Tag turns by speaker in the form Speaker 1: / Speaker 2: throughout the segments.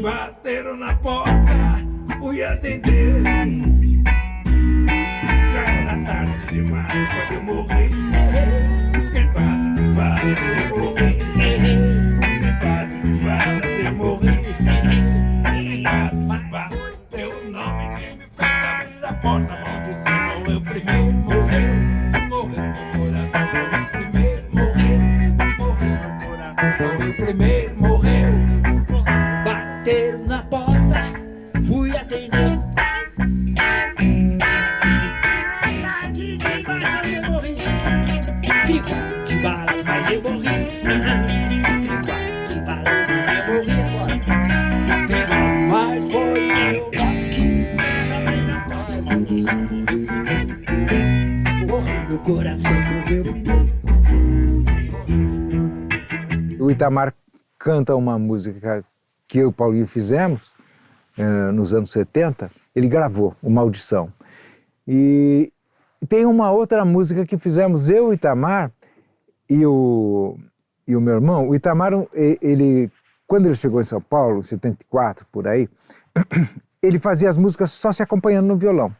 Speaker 1: Bateram na porta, fui atender. Já era tarde demais quando eu morri. Gripado de balas eu morri. Gripado de balas eu morri. Gripado de balas, teu nome que me fez abrir a porta. Maldição, morreu primeiro, morreu. Morreu no coração, morreu primeiro, morreu. Morreu no coração, morreu primeiro, morreu.
Speaker 2: Bateram na porta, fui atender. Tarde demais quando eu morri. Grifado de balas, mas eu morri. Grifado de balas, mas eu morri agora. Grifado, mas foi eu aqui. Chamei na porta, disse morreu primeiro. Morreu no coração, morreu primeiro.
Speaker 3: O Itamar canta uma música que eu e o Paulinho fizemos nos anos 70, ele gravou, o Maldição. E tem uma outra música que fizemos eu, o Itamar e o meu irmão. O Itamar, ele, quando ele chegou em São Paulo, em 74, por aí, ele fazia as músicas só se acompanhando no violão.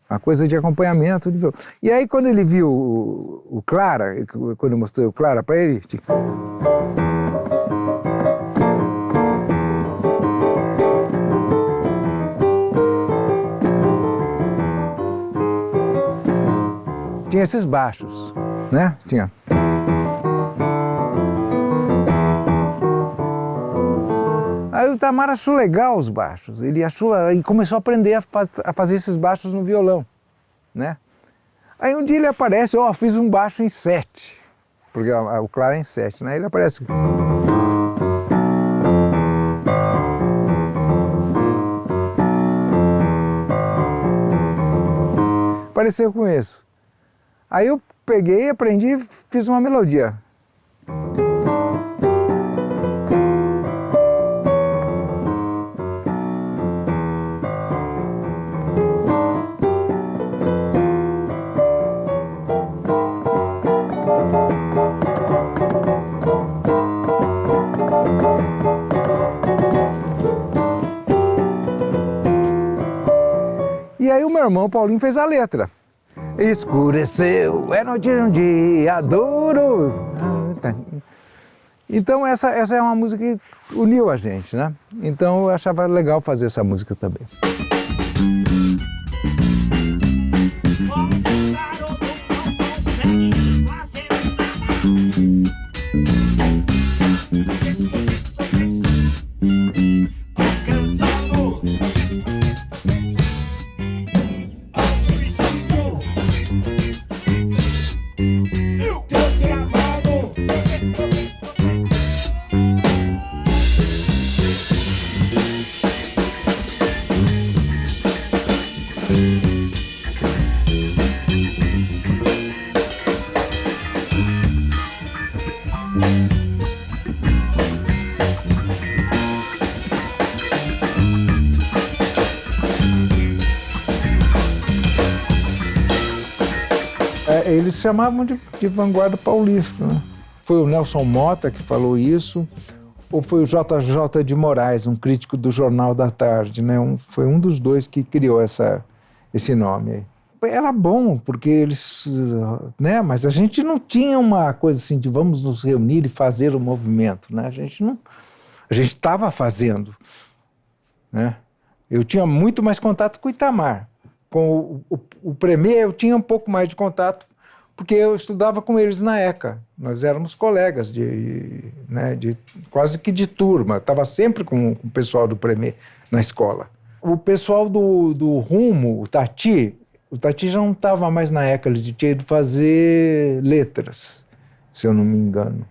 Speaker 3: Uma coisa de acompanhamento de violão. E aí quando ele viu o Clara, quando eu mostrei o Clara para ele, tipo... tinha esses baixos, né? Tinha. Aí o Itamar achou legal os baixos, ele achou e começou a aprender a fazer esses baixos no violão, né? Aí um dia ele aparece, fiz um baixo em 7, porque o Clara é em 7, né? Ele aparece. Apareceu com isso. Aí eu peguei, aprendi e fiz uma melodia. E aí o meu irmão Paulinho fez a letra. Escureceu, é noite de um dia duro. Então essa é uma música que uniu a gente, né? Então eu achava legal fazer essa música também. Eles chamavam de vanguarda paulista, né? Foi o Nelson Motta que falou isso, ou foi o JJ de Moraes, um crítico do Jornal da Tarde, né? Foi um dos dois que criou esse nome aí. Era bom, porque eles, né? Mas a gente não tinha uma coisa assim de vamos nos reunir e fazer o movimento, né? A gente estava fazendo, né? Eu tinha muito mais contato com o Itamar. Com o Premier eu tinha um pouco mais de contato, porque eu estudava com eles na ECA. Nós éramos colegas quase que de turma. Estava sempre com o pessoal do Premier na escola. O pessoal do Rumo, o Tati já não estava mais na ECA, ele tinha ido fazer letras, se eu não me engano.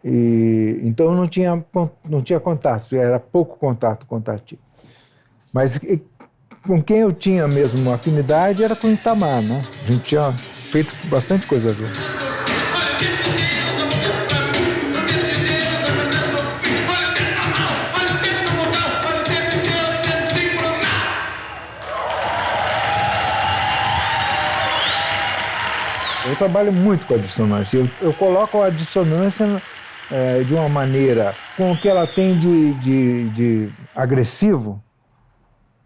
Speaker 3: Então eu não tinha contato, era pouco contato com o Tati. Mas com quem eu tinha mesmo afinidade era com o Itamar, né? A gente tinha feito bastante coisa junto. Eu trabalho muito com a dissonância. Eu coloco a dissonância de uma maneira com o que ela tem de agressivo,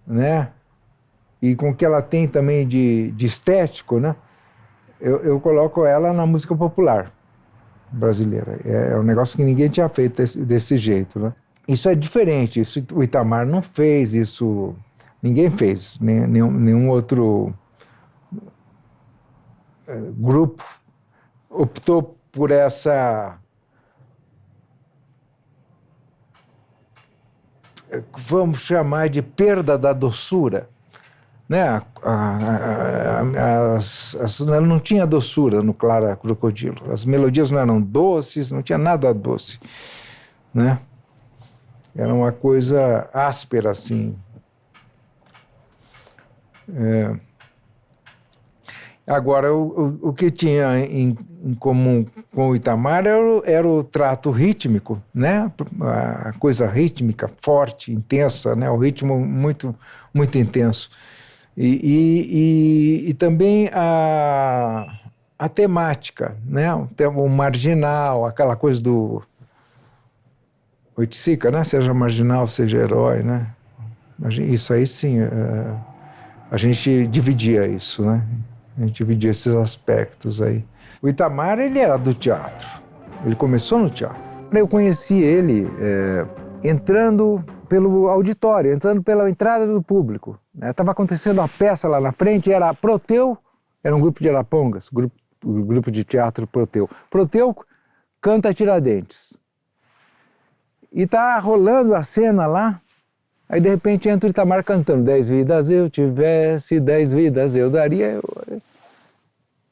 Speaker 3: né? E com o que ela tem também de estético, né? Eu coloco ela na música popular brasileira. É um negócio que ninguém tinha feito desse jeito, né? Isso é diferente, isso o Itamar não fez, isso ninguém fez, nenhum outro grupo optou por essa, vamos chamar de perda da doçura, né? Ela não tinha doçura no Clara Crocodilo, as melodias não eram doces, não tinha nada doce, né? Era uma coisa áspera, assim. Agora, o que tinha em comum com o Itamar era o trato rítmico, né? A coisa rítmica, forte, intensa, né? O ritmo muito, muito intenso. E também a temática, né? O marginal, aquela coisa do Oiticica, né? Seja marginal, seja herói, né? Isso aí sim, a gente dividia isso, né? A gente dividia esses aspectos aí. O Itamar, ele era do teatro. Ele começou no teatro. Eu conheci ele entrando pelo auditório, entrando pela entrada do público. Estava acontecendo uma peça lá na frente, era Proteu, era um grupo de Arapongas, o grupo de teatro Proteu. Proteu canta Tiradentes. E tá rolando a cena lá, aí de repente entra o Itamar cantando 10 vidas eu tivesse, 10 vidas eu daria.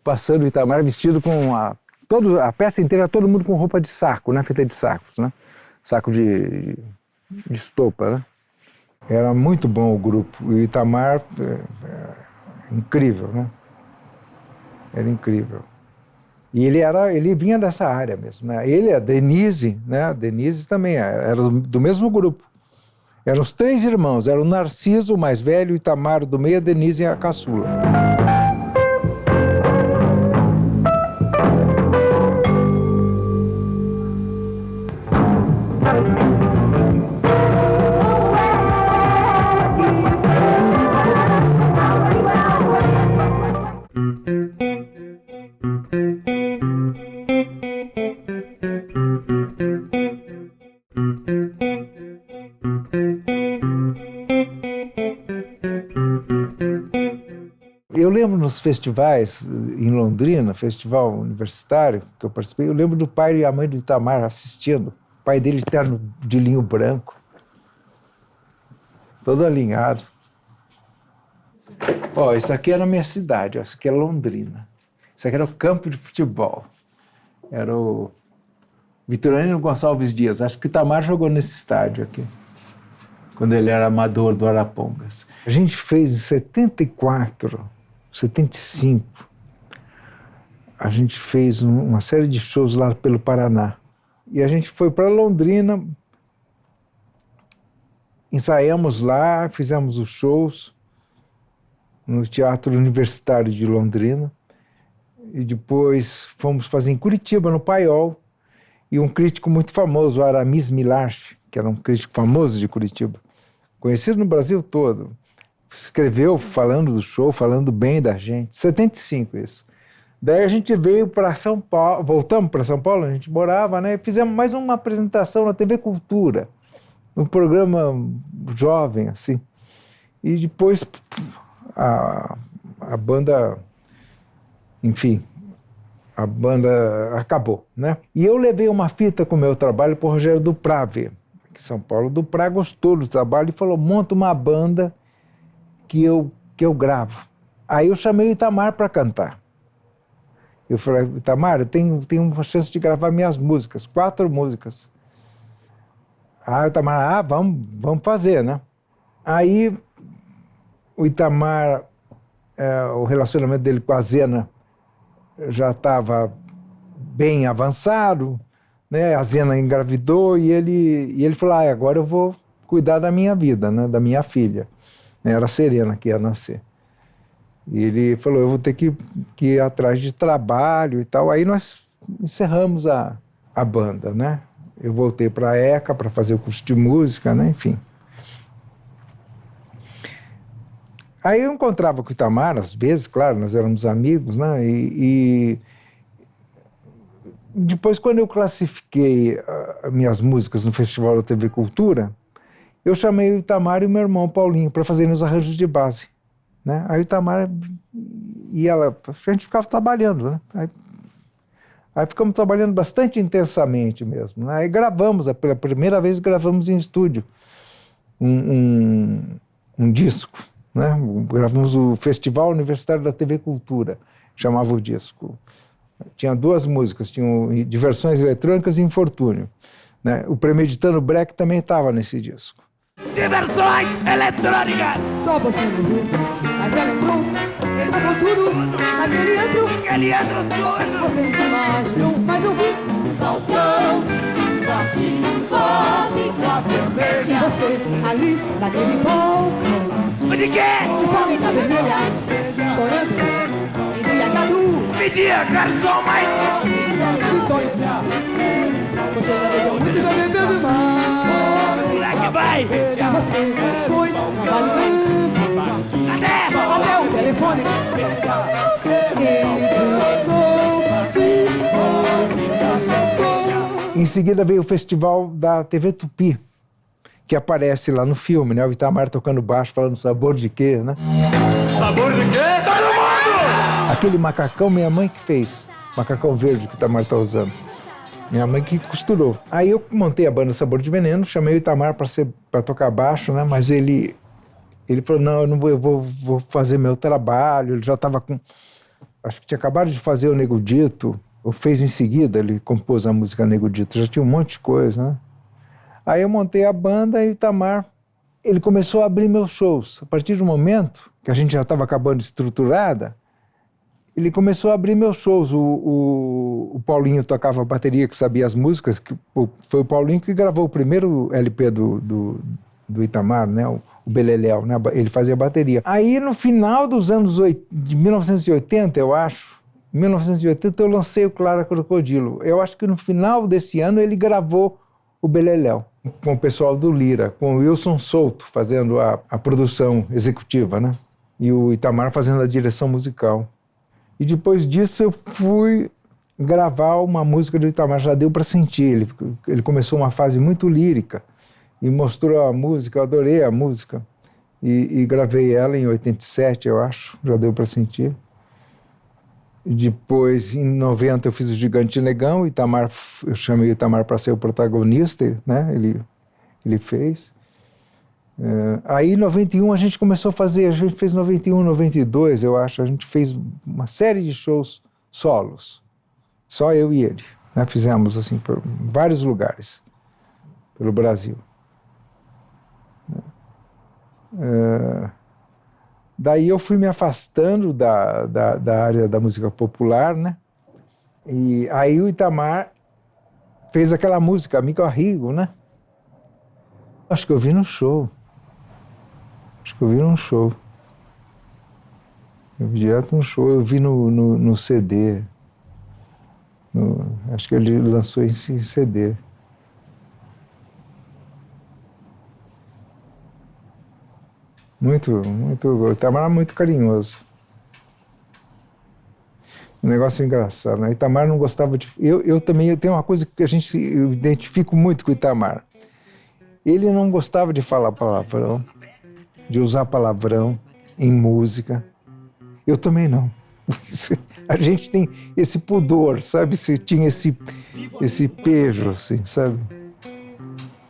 Speaker 3: Passando o Itamar vestido com a peça inteira, todo mundo com roupa de saco, né? Feita de sacos, né? Saco de estopa, né? Era muito bom o grupo. O Itamar, incrível, né? Era incrível. E ele vinha dessa área mesmo, né? Ele, a Denise, né? A Denise também era do mesmo grupo. Eram os 3 irmãos, era o Narciso, o mais velho, o Itamar, o do meio, a Denise e a caçula. Eu lembro nos festivais em Londrina, festival universitário que eu participei, eu lembro do pai e a mãe do Itamar assistindo. O pai dele terno de linho branco, todo alinhado. Ó, isso aqui era a minha cidade, ó, isso aqui é Londrina. Isso aqui era o campo de futebol. Era o Vitorino Gonçalves Dias. Acho que o Itamar jogou nesse estádio aqui, quando ele era amador do Arapongas. A gente fez em 74, 75, a gente fez uma série de shows lá pelo Paraná. E a gente foi para Londrina, ensaiamos lá, fizemos os shows no Teatro Universitário de Londrina. E depois fomos fazer em Curitiba, no Paiol. E um crítico muito famoso, Aramis Milach, que era um crítico famoso de Curitiba, conhecido no Brasil todo, escreveu falando do show, falando bem da gente. 75 isso. Daí a gente veio para São Paulo, voltamos para São Paulo, a gente morava, né? E fizemos mais uma apresentação na TV Cultura, um programa jovem, assim. E depois a banda, enfim, a banda acabou, né? E eu levei uma fita com o meu trabalho para o Rogério Duprá ver, aqui em São Paulo. O Duprá gostou do trabalho e falou, monta uma banda que eu gravo. Aí eu chamei o Itamar para cantar. Eu falei, Itamar, eu tenho uma chance de gravar minhas músicas, 4 músicas. O Itamar, vamos fazer, né? Aí o Itamar, o relacionamento dele com a Zena já estava bem avançado, né? A Zena engravidou e ele falou, agora eu vou cuidar da minha vida, né? Da minha filha. Era a Serena que ia nascer. E ele falou, eu vou ter que ir atrás de trabalho e tal. Aí nós encerramos a a banda, né? Eu voltei para a ECA para fazer o curso de música, né? Enfim. Aí eu encontrava com o Itamar, às vezes, claro, nós éramos amigos, né? E depois, quando eu classifiquei as minhas músicas no Festival da TV Cultura, eu chamei o Itamar e o meu irmão Paulinho para fazerem os arranjos de base, né? Aí o Itamar e ela, a gente ficava trabalhando, né? Aí ficamos trabalhando bastante intensamente mesmo, né? Aí gravamos, pela primeira vez gravamos em estúdio um disco, né? Gravamos o Festival Universitário da TV Cultura, chamava o disco. Tinha 2 músicas, tinham Diversões Eletrônicas e Infortúnio, né? O Premeditando Break também estava nesse disco.
Speaker 2: Diversões eletrônicas!
Speaker 4: Só você não viu, mas ela entrou com tudo naquele antro
Speaker 2: sujo!
Speaker 4: Você nunca imaginou, mas eu vi
Speaker 5: Balcão, quartinho, fome, vermelha.
Speaker 4: E você ali, naquele balcão
Speaker 2: De quê?
Speaker 4: de fábrica vermelha, chorando, embriagado
Speaker 2: Pedia garçom mais!
Speaker 4: de Tonho. Você já bebeu muito, já bebeu demais.
Speaker 2: Moleque, vai!
Speaker 4: E você foi trabalhando até o telefone.
Speaker 3: Em seguida veio o festival da TV Tupi, que aparece lá no filme, né? O Itamar tocando baixo, falando sabor de quê, né?
Speaker 2: Sabor de quê? Sai do mundo!
Speaker 3: Aquele macacão, minha mãe que fez. Macacão verde que o Itamar tá usando. Minha mãe que costurou. Aí eu montei a banda Sabor de Veneno, chamei o Itamar para tocar baixo, né? Mas ele falou, não, eu não vou, eu vou fazer meu trabalho. Ele já estava com... Acho que tinha acabado de fazer o Nego Dito, ou fez em seguida, ele compôs a música Nego Dito. Já tinha um monte de coisa, né? Aí eu montei a banda e o Itamar, ele começou a abrir meus shows. A partir do momento que a gente já estava acabando estruturada, ele começou a abrir meus shows. O Paulinho tocava bateria, que sabia as músicas, que foi o Paulinho que gravou o primeiro LP do Itamar, né? O Beleléu, né? Ele fazia bateria. Aí no final dos anos de 1980, eu acho, em 1980 eu lancei o Clara Crocodilo. Eu acho que no final desse ano ele gravou o Beleléu, com o pessoal do Lira, com o Wilson Souto fazendo a produção executiva, né? E o Itamar fazendo a direção musical. E depois disso eu fui gravar uma música do Itamar, Já Deu Pra Sentir. Ele começou uma fase muito lírica e mostrou a música, eu adorei a música. E gravei ela em 87, eu acho, Já Deu Pra Sentir. E depois, em 90, eu fiz o Gigante Negão, eu chamei o Itamar para ser o protagonista, né? Ele fez. Aí em 91 a gente começou a fazer, a gente fez 91, 92, eu acho, a gente fez uma série de shows solos, só eu e ele, né? Fizemos assim por vários lugares pelo Brasil. Daí eu fui me afastando da área da música popular, né? E aí o Itamar fez aquela música, Amigo Arrigo, né? Acho que eu vi no show. Eu vi direto no show, eu vi no CD. Acho que ele lançou em CD. O Itamar era muito carinhoso. Um negócio engraçado, né? O Itamar não gostava de... Eu também tenho uma coisa que eu identifico muito com o Itamar. Ele não gostava de falar palavrão, de usar palavrão em música. Eu também não. A gente tem esse pudor, sabe? Você tinha esse pejo, assim, sabe?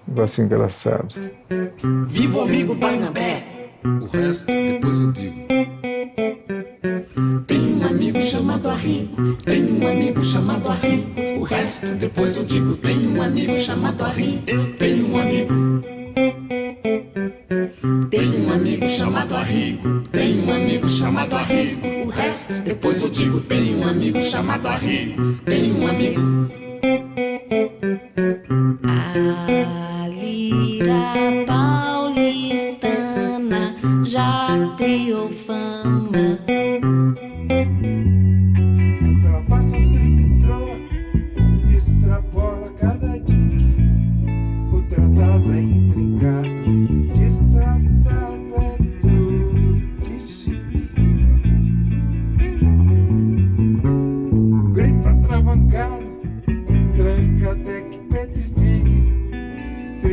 Speaker 3: Um negócio engraçado.
Speaker 6: Viva o amigo Barnabé!
Speaker 7: O resto depois eu digo.
Speaker 6: Tem um amigo chamado Arrigo, tem um amigo chamado Arrigo. O resto depois eu digo. Tem um amigo chamado Arrigo, tem um amigo. Tem um amigo chamado Arrigo, tem um amigo chamado Arrigo. O resto depois eu digo. Tem um amigo chamado Arrigo, tem um amigo.
Speaker 5: A lira paulistana já criou fama.
Speaker 3: Ela passa o trem, extrapola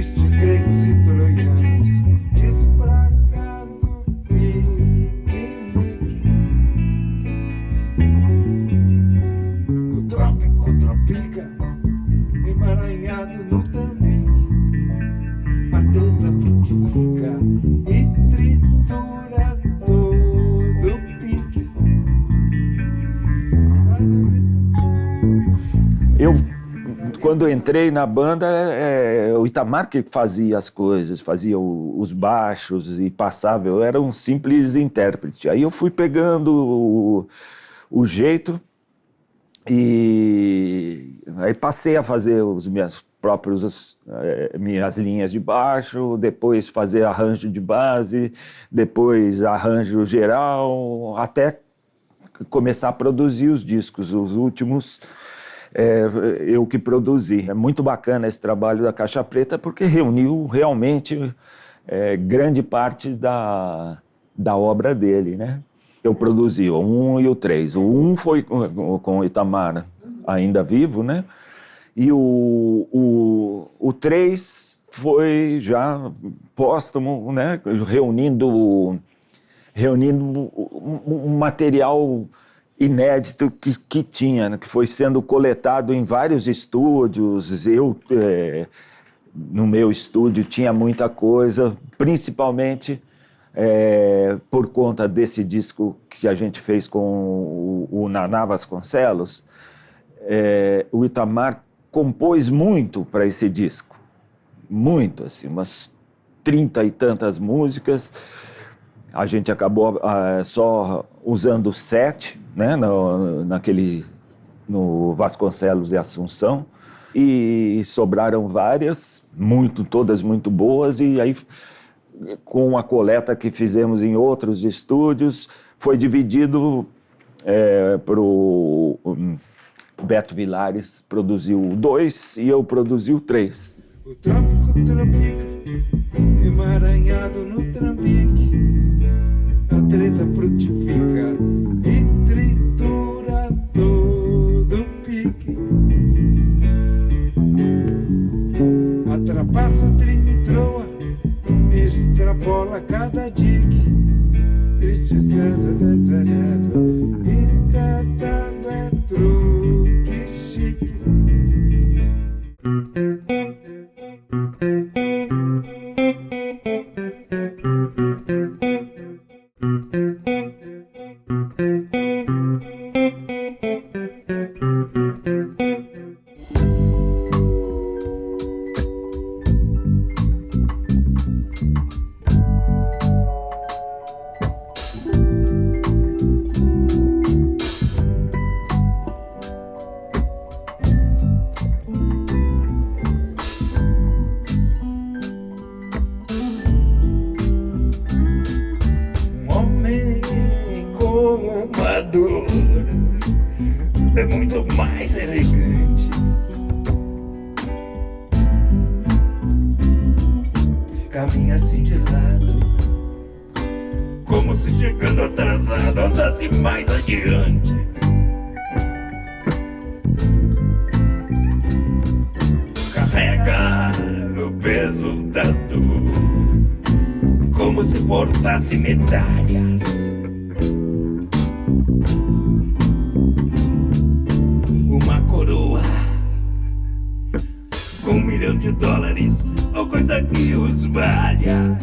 Speaker 3: tristes gregos e troianos, desbragado piquenique. O trópico tropica, emaranhado no tambique, a treta frutifica e tritura todo o pique.
Speaker 8: Eu, quando eu entrei na banda, o Itamar que fazia as coisas, fazia os baixos e passava, eu era um simples intérprete. Aí eu fui pegando o jeito e aí passei a fazer os meus próprios, minhas linhas de baixo, depois fazer arranjo de base, depois arranjo geral, até começar a produzir os discos, os últimos. Eu que produzi. É muito bacana esse trabalho da Caixa Preta porque reuniu realmente grande parte da obra dele, né? Eu produzi o 1 e o 3. O 1 foi com o Itamar ainda vivo, né? E o 3 foi já póstumo, né? Reunindo um material inédito que tinha, né? Que foi sendo coletado em vários estúdios. Eu, no meu estúdio, tinha muita coisa, principalmente por conta desse disco que a gente fez com o Naná Vasconcelos. O Itamar compôs muito para esse disco, muito, assim, umas 30 e tantas músicas. A gente acabou só usando 7, né, no Vasconcelos e Assunção, e sobraram várias, todas muito boas, e aí com a coleta que fizemos em outros estúdios, foi dividido para o Beto Vilares, produziu o 2 e eu produzi o 3.
Speaker 3: O trópico tropica, emaranhado no trambique, a treta frutifica e tritura todo o pique. Atrapassa, trinitroa, extrapola cada dique. Este cedo de zeredo, e tratado é truque chique.
Speaker 1: É muito mais elegante. Caminha assim de lado, como se chegando atrasado andasse mais adiante. Carrega o peso da dor, como se portasse medalhas. $1 milhão, ou coisa que os valha.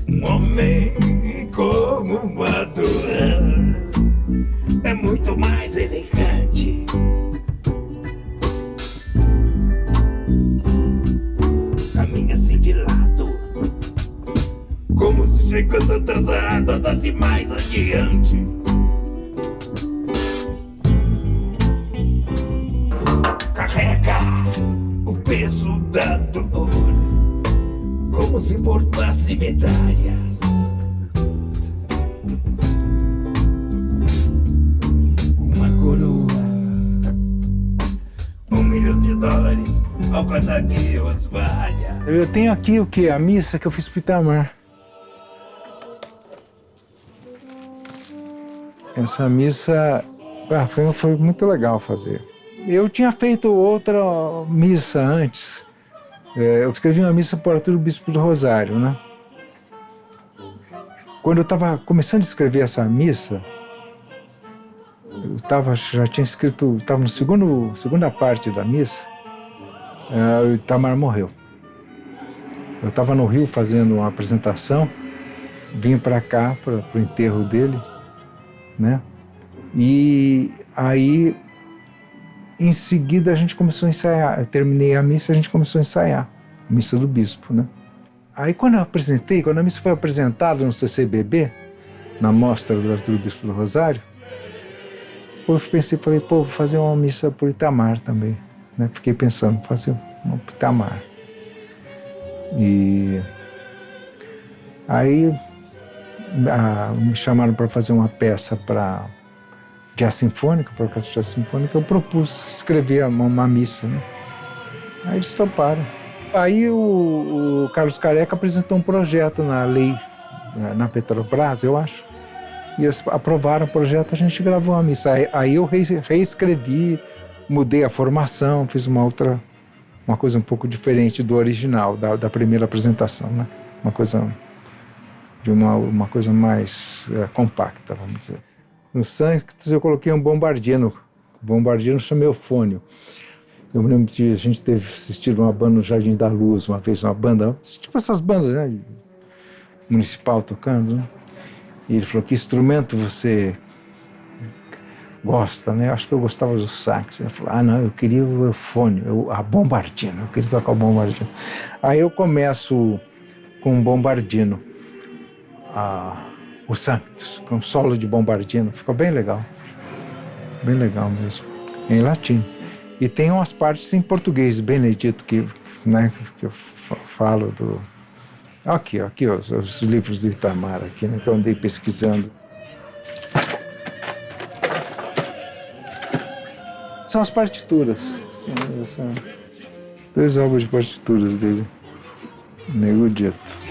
Speaker 1: Um homem como uma dor é muito mais elegante. Caminha assim de lado, como se chegando atrasado andasse mais adiante. Carrega o peso da dor, como se portasse medalhas. Uma coroa, $1 milhão, ou coisa que os valha.
Speaker 3: Eu tenho aqui o quê? A missa que eu fiz pro Itamar. Essa missa foi muito legal fazer. eu tinha feito outra missa antes. Eu escrevi uma missa para Arthur Bispo do Rosário, né? Quando eu estava começando a escrever essa missa, já tinha escrito, estava na segunda parte da missa, o Itamar morreu. Eu estava no Rio fazendo uma apresentação, vim para cá, para o enterro dele, né? E aí, em seguida, a gente começou a ensaiar. Eu terminei a missa, a gente começou a ensaiar a missa do bispo, né? Aí, quando a missa foi apresentada no CCBB, na mostra do Arthur Bispo do Rosário, eu falei, vou fazer uma missa por Itamar também, né? Fiquei pensando, fazer uma por Itamar. E aí me chamaram para fazer uma peça para jazz sinfônica, para orquestra jazz sinfônica. Eu propus escrever uma missa, né? Aí eles toparam. Aí o Carlos Careca apresentou um projeto na lei, na Petrobras, eu acho, e eles aprovaram o projeto, a gente gravou uma missa. Aí eu reescrevi, mudei a formação, fiz uma coisa um pouco diferente do original, da primeira apresentação, né? Uma coisa mais compacta, vamos dizer. No Sanctus eu coloquei um bombardino. O bombardino chama Eufônio. Eu me lembro de a gente ter assistido uma banda no Jardim da Luz, uma vez, uma banda, tipo essas bandas, né? Municipal tocando, né? E ele falou, que instrumento você gosta, né? Acho que eu gostava do sax. Ele falou, não, eu queria o eufônio, a bombardino, eu queria tocar o bombardino. Aí eu começo com o bombardino, o Sanctus, com solo de bombardino, ficou bem legal mesmo, em latim. E tem umas partes em português, Benedito, que eu falo do... Aqui os livros do Itamar, aqui, né, que eu andei pesquisando. São as partituras. São 2 álbuns de partituras dele. Nego Dito.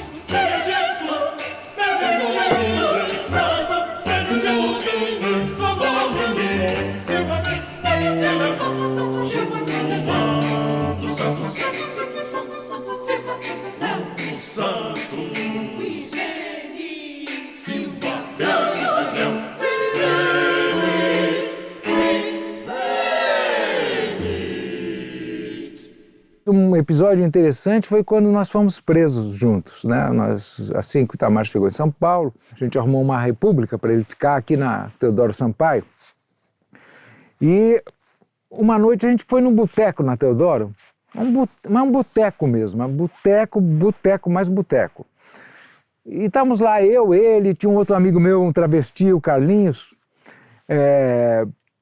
Speaker 3: Um episódio interessante foi quando nós fomos presos juntos, né? Assim que o Itamar chegou em São Paulo, a gente arrumou uma república para ele ficar aqui na Teodoro Sampaio. E uma noite a gente foi num boteco na Teodoro, um boteco mesmo, boteco mais boteco. E estávamos lá, ele, tinha um outro amigo meu, um travesti, o Carlinhos,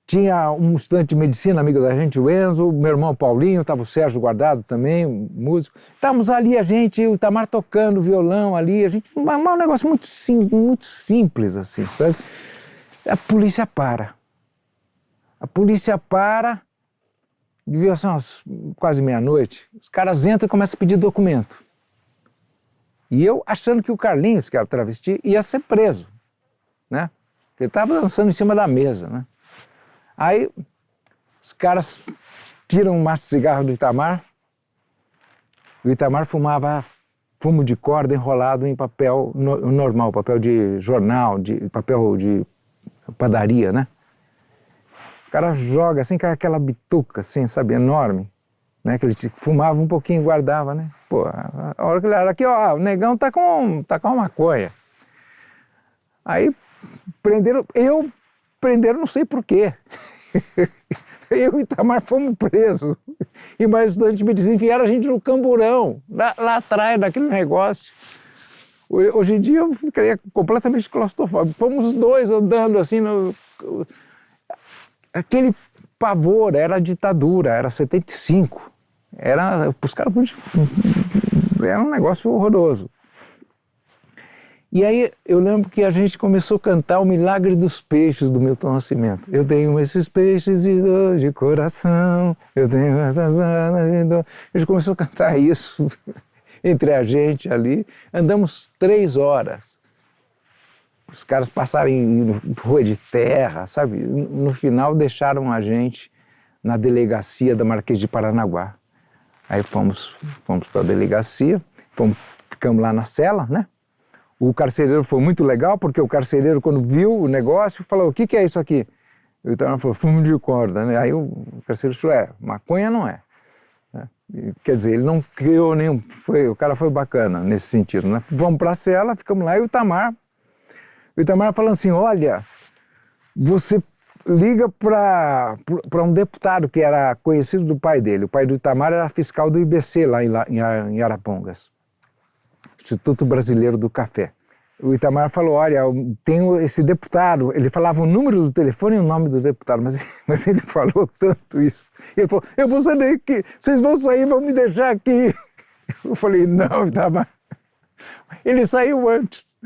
Speaker 3: tinha um estudante de medicina, amigo da gente, o Enzo, meu irmão Paulinho, estava o Sérgio Guardado também, músico. Estávamos ali, o Itamar tocando violão ali, um negócio muito simples, assim, sabe? A polícia para, devia ser quase meia-noite, os caras entram e começam a pedir documento. E eu achando que o Carlinhos, que era travesti, ia ser preso, né? Ele estava dançando em cima da mesa, né? Aí os caras tiram um maço de cigarro do Itamar. O Itamar fumava fumo de corda enrolado em papel normal, papel de jornal, papel de padaria, né? O cara joga assim com aquela bituca, assim, sabe, enorme, né? Que ele fumava um pouquinho e guardava, né? Pô, a hora que ele era aqui, ó, o negão tá com uma maconha. Aí prenderam não sei por quê. Eu e o Itamar fomos presos. E mais estudante de medicina enfiaram a gente no camburão, lá atrás daquele negócio. Hoje em dia eu ficaria completamente claustrofóbico. Fomos os dois andando assim, aquele pavor, era a ditadura, era 75. Os caras era um negócio horroroso. E aí eu lembro que a gente começou a cantar O Milagre dos Peixes, do Milton Nascimento. Eu tenho esses peixes e dor de coração, eu tenho essas anas de dor. A gente começou a cantar isso entre a gente ali. Andamos 3 horas. Os caras passaram em rua de terra, sabe? No final deixaram a gente na delegacia da Marquês de Paranaguá. Aí fomos para a delegacia, ficamos lá na cela, né? O carcereiro foi muito legal, porque o carcereiro, quando viu o negócio, falou, o que é isso aqui? O Itamar falou, fumo de corda, né? Aí o carcereiro falou, maconha não é. Quer dizer, ele não criou nenhum... o cara foi bacana nesse sentido, né? Vamos para a cela, ficamos lá, e o Itamar falando assim, olha, você liga para um deputado que era conhecido do pai dele. O pai do Itamar era fiscal do IBC lá em Arapongas, Instituto Brasileiro do Café. O Itamar falou, olha, eu tenho esse deputado, ele falava o número do telefone e o nome do deputado, mas ele falou tanto isso. Ele falou, eu vou sair daqui, vocês vão sair, vão me deixar aqui. Eu falei, não, Itamar. Ele saiu antes.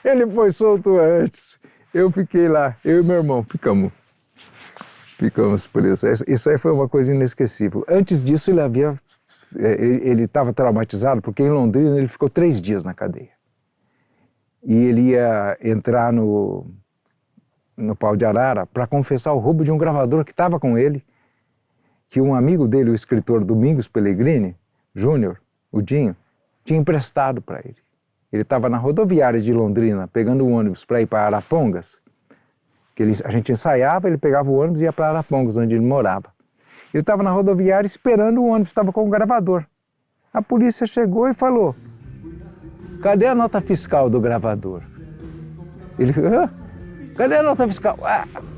Speaker 3: Ele foi solto antes. Eu fiquei lá, eu e meu irmão, ficamos presos. Isso aí foi uma coisa inesquecível. Antes disso, ele estava traumatizado, porque em Londrina ele ficou 3 dias na cadeia. E ele ia entrar no Pau de Arara para confessar o roubo de um gravador que estava com ele, que um amigo dele, o escritor Domingos Pellegrini Júnior, o Dinho, tinha emprestado para ele. Ele estava na rodoviária de Londrina, pegando um ônibus para ir para Arapongas, que a gente ensaiava, ele pegava o ônibus e ia para Arapongas, onde ele morava. Ele estava na rodoviária esperando o ônibus, estava com o gravador. A polícia chegou e falou, cadê a nota fiscal do gravador? Ele, cadê a nota fiscal?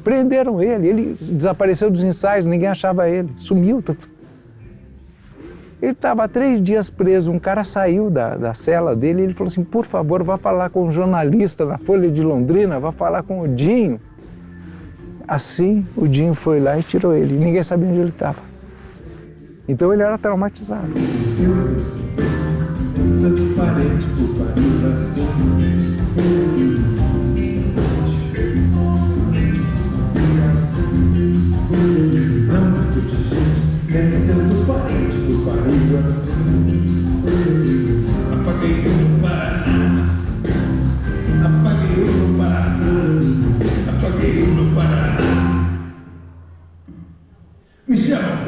Speaker 3: Prenderam ele desapareceu dos ensaios, ninguém achava ele, sumiu. Ele estava 3 dias preso, um cara saiu da cela dele e ele falou assim, por favor, vá falar com um jornalista na Folha de Londrina, vá falar com o Dinho. Assim, o Dinho foi lá e tirou ele, ninguém sabia onde ele estava. Então ele era traumatizado.
Speaker 1: Me chama!